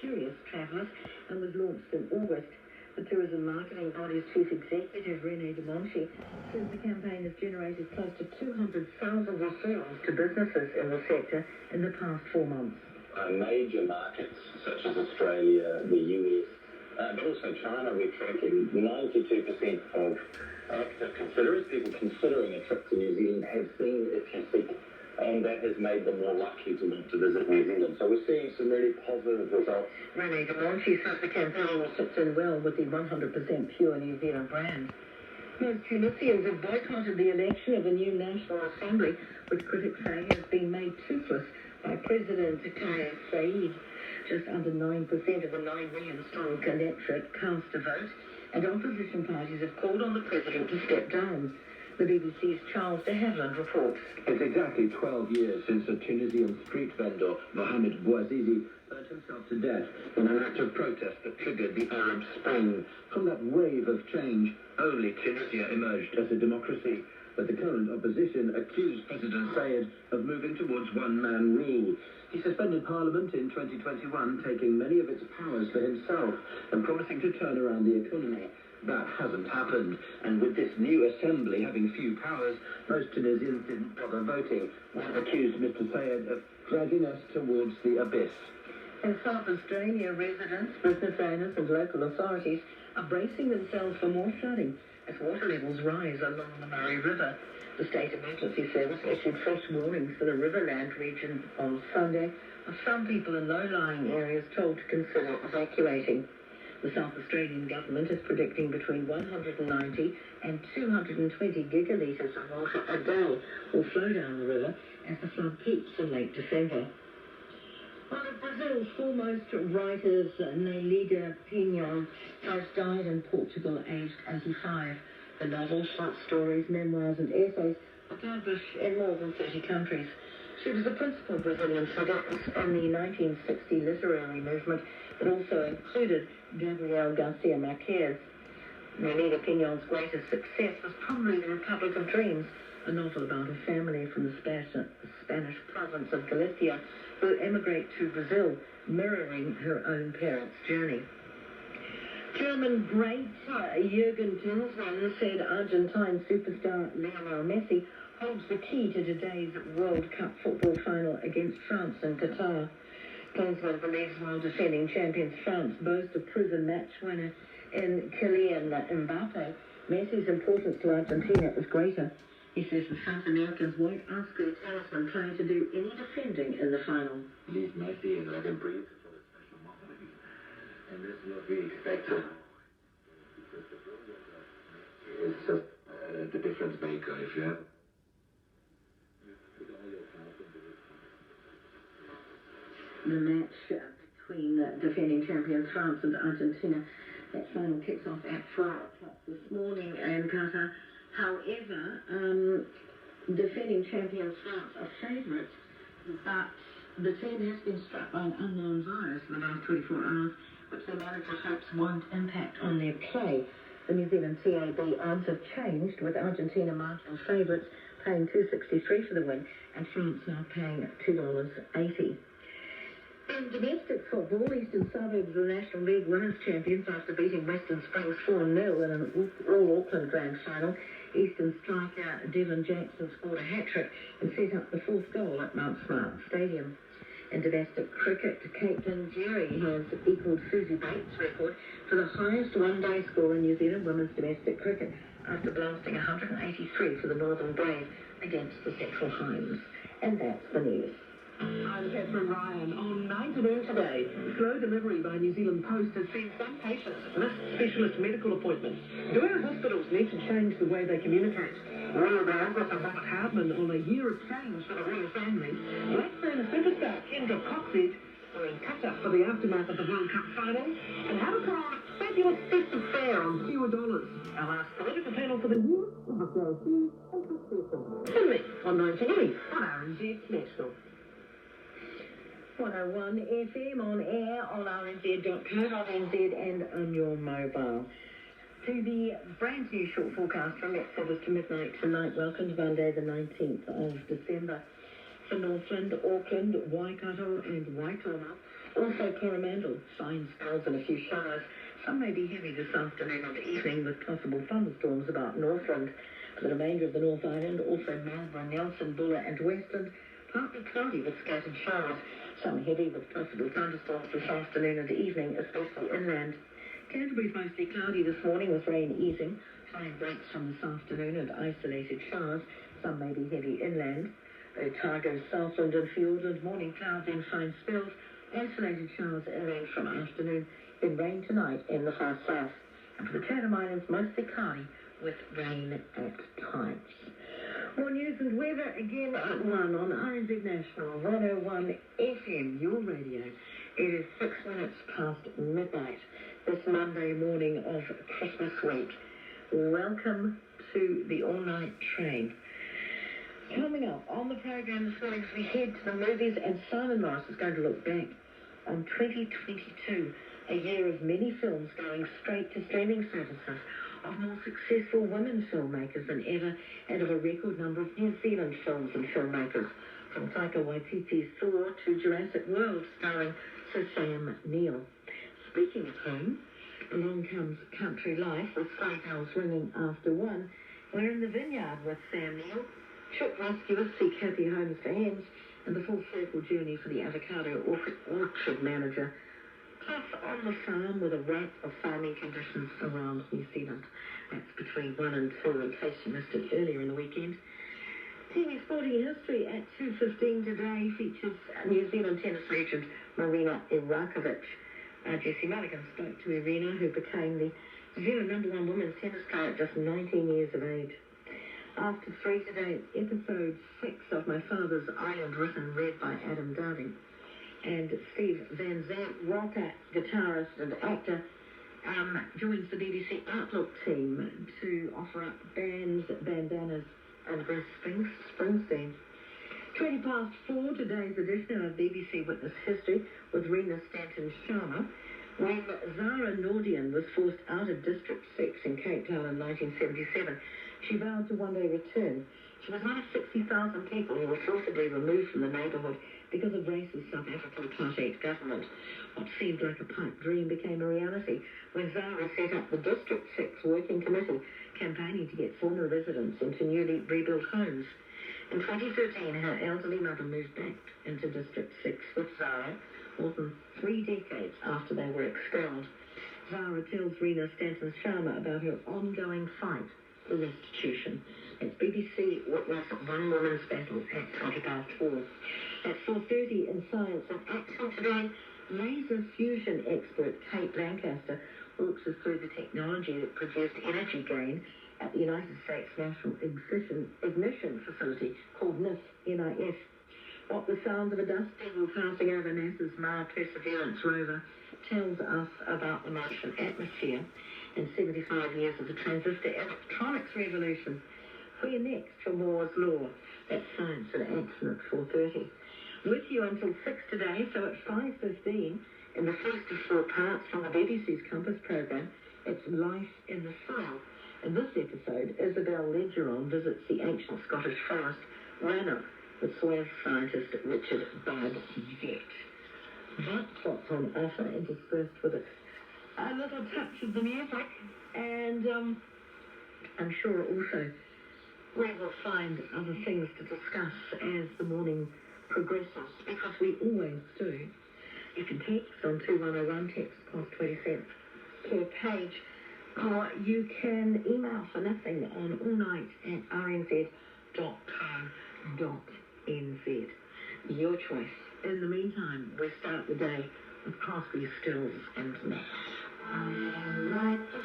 curious travellers and was launched in August. The tourism marketing body's chief executive, René de Monchi, says the campaign has generated close to 200,000 referrals to businesses in the sector in the past 4 months. Major markets such as Australia, the US, but also China, we're tracking 92% of active considerers, people considering a trip to New Zealand, have seen F-807, and that has made them more likely to want to visit New Zealand. So we're seeing some really positive results. René de Monchi says the campaign will fit in well with the 100% pure New Zealand brand. Most Tunisians have boycotted the election of a new National Assembly, which critics say has been made toothless by President Kais Saied. Just under 9% of the 9 million strong electorate cast a vote, and opposition parties have called on the president to step down. The BBC's Charles de Havilland reports. It's exactly 12 years since a Tunisian street vendor, Mohamed Bouazizi, burned himself to death in an act of protest that triggered the Arab Spring. From that wave of change, only Tunisia emerged as a democracy. But the current opposition accused President Saied of moving towards one-man rule. He suspended Parliament in 2021, taking many of its powers for himself and promising to turn around the economy. That hasn't happened, and with this new assembly having few powers, most Tunisians didn't bother voting. One accused Mr. Saied of dragging us towards the abyss. In South Australia, residents, business owners and local authorities are bracing themselves for more flooding as water levels rise along the Murray River. The State Emergency Service issued fresh warnings for the Riverland region on Sunday, with some people in low-lying areas told to consider evacuating. The South Australian government is predicting between 190 and 220 gigalitres of water a day will flow down the river as the flood peaks in late December. One of Brazil's foremost writers, Nelida Pinhon, has died in Portugal aged 85. The novels, short stories, memoirs and essays are published in more than 30 countries. She was the principal Brazilian figure in the 1960 literary movement that also included Gabriel Garcia Marquez. Nelida Pinhon's greatest success was probably The Republic of Dreams, a novel about a family from the Spanish province of Galicia who emigrate to Brazil, mirroring her own parents' journey. German great Jürgen Klinsmann said Argentine superstar Lionel Messi holds the key to today's World Cup football final against France in Qatar. Klinsmann believes while defending champions France boast a proven match winner in Kylian Mbappe, Messi's importance to Argentina is greater. He says the South Americans won't ask their talisman player to do any defending in the final. Leave Messi and let him breathe for the special moment. And this is what we expected. It's just the difference maker if you have. The match between defending champions France and Argentina, that final kicks off at 4 o'clock this morning in Qatar. However, defending champions France are favourites, but the team has been struck by an unknown virus in the last 24 hours, which the manager hopes won't impact on their play. The New Zealand TAB odds have changed, with Argentina marginal favourites paying $2.63 for the win, and France now paying $2.80. In domestic football, Eastern Suburbs are the National League Winners' Champions after beating Western Springs 4-0 in an all-Auckland Grand Final. Eastern striker Devon Jackson scored a hat-trick and set up the 4th goal at Mount Smart Stadium. In domestic cricket, Caitlin Jerry has equalled Susie Bates' record for the highest one-day score in New Zealand women's domestic cricket after blasting 183 for the Northern Brave against the Central Highlands. And that's the news. I'm Catherine Ryan. On 9 to noon today, slow delivery by New Zealand Post has seen some patients miss specialist medical appointments. Do our hospitals need to change the way they communicate? Royal biographer Robert Hardman on a year of change for the royal family. Blackburn superstar Kendra Coxedge are in Qatar for the aftermath of the World Cup final. And how to put on a fabulous festive fare on fewer dollars. Our last political panel for the year is the JC and Chris From me on 19 on RNZ National. 101 FM on air on rnz.co.nz and on your mobile. To the brand new short forecast from Exodus to midnight tonight. Welcome to Monday the 19th of December. For Northland, Auckland, Waikato and Waitoma, Also Coromandel, fine spells and a few showers. Some may be heavy this afternoon and evening with possible thunderstorms about Northland. For the remainder of the North Island, also Marlborough, Nelson, Buller and Westland, partly cloudy with scattered showers. Some heavy with possible thunderstorms this afternoon and evening, especially inland. Canterbury's mostly cloudy this morning with rain easing. Fine breaks from this afternoon and isolated showers. Some may be heavy inland. Otago, Southland and Fiordland, morning clouds and fine spells. Isolated showers arranged from afternoon. Then rain tonight in the far south. And for the Chatham Islands, mostly cloudy with rain at times. More news and weather again at 1 on RNZ National 101 FM, your radio. It is 6 minutes past midnight this Monday morning of Christmas week. Welcome to the all-night train. Coming up on the program this morning, as we head to the movies, and Simon Morris is going to look back on 2022, a year of many films going straight to streaming services, of more successful women filmmakers than ever, and of a record number of New Zealand films and filmmakers, from Taika Waititi's Thor to Jurassic World, starring Sir Sam Neill. Speaking of whom, along comes Country Life, with sleigh bells ringing after 1. We're in the vineyard with Sam Neill. Chook rescuers see Kathy Holmes for hens, and the full circle journey for the avocado orchard manager. Plus on the farm with a wrap of farming conditions around New Zealand. That's between 1 and 2, in case you missed it earlier in the weekend. TV Sporting History at 2:15 today features New Zealand tennis legend Marina Irakovic. Jessie Mulligan spoke to Irina, who became the New Zealand #1 women's tennis player at just 19 years of age. After 3 today, episode 6 of My Father's Island, written and read by Adam Darling. And Steve Van Zandt, rocker, guitarist and actor, joins the BBC Outlook team to offer up bands, bandanas and Bruce Springsteen. 20 past 4, today's edition of BBC Witness History with Rena Stanton-Sharma. When Zara Nordian was forced out of District 6 in Cape Town in 1977, she vowed to one day return. She was one of 60,000 people who were forcibly removed from the neighbourhood because of racist South African apartheid government. What seemed like a pipe dream became a reality when Zara set up the District 6 Working Committee, campaigning to get former residents into newly rebuilt homes. In 2013, her elderly mother moved back into District 6 with Zara, more than 3 decades after they were expelled. Zara tells Rena Stanton-Sharma about her ongoing fight for restitution. It's BBC Witness One Woman's Battle at 20 past 4. At 4:30 in Science and Action today, laser fusion expert Kate Lancaster walks us through the technology that produced energy gain at the United States National Ignition Facility called NIF. What the sound of a dust devil passing over NASA's Mars Perseverance rover tells us about the Martian atmosphere, and 75 years of the transistor electronics revolution. We're next for Moore's Law. That's Science and Action at 4:30. With you until 6 today, so at 5:15, in the first of 4 parts from the BBC's Compass programme, it's Life in the Soil. In this episode, Isabel Ledgeron visits the ancient Scottish forest, Rannoch, with soil scientist Richard Budd Vet. That's what's on offer, interspersed with a little touch of the music, and I'm sure also we will find other things to discuss as the morning progresses, because we always do. You can text on 2101, text cost 20 cents per page, or you can email for nothing on allnight@rnz.co.nz. Your choice. In the meantime, we start the day with Crosby, Stills and Nash. I like the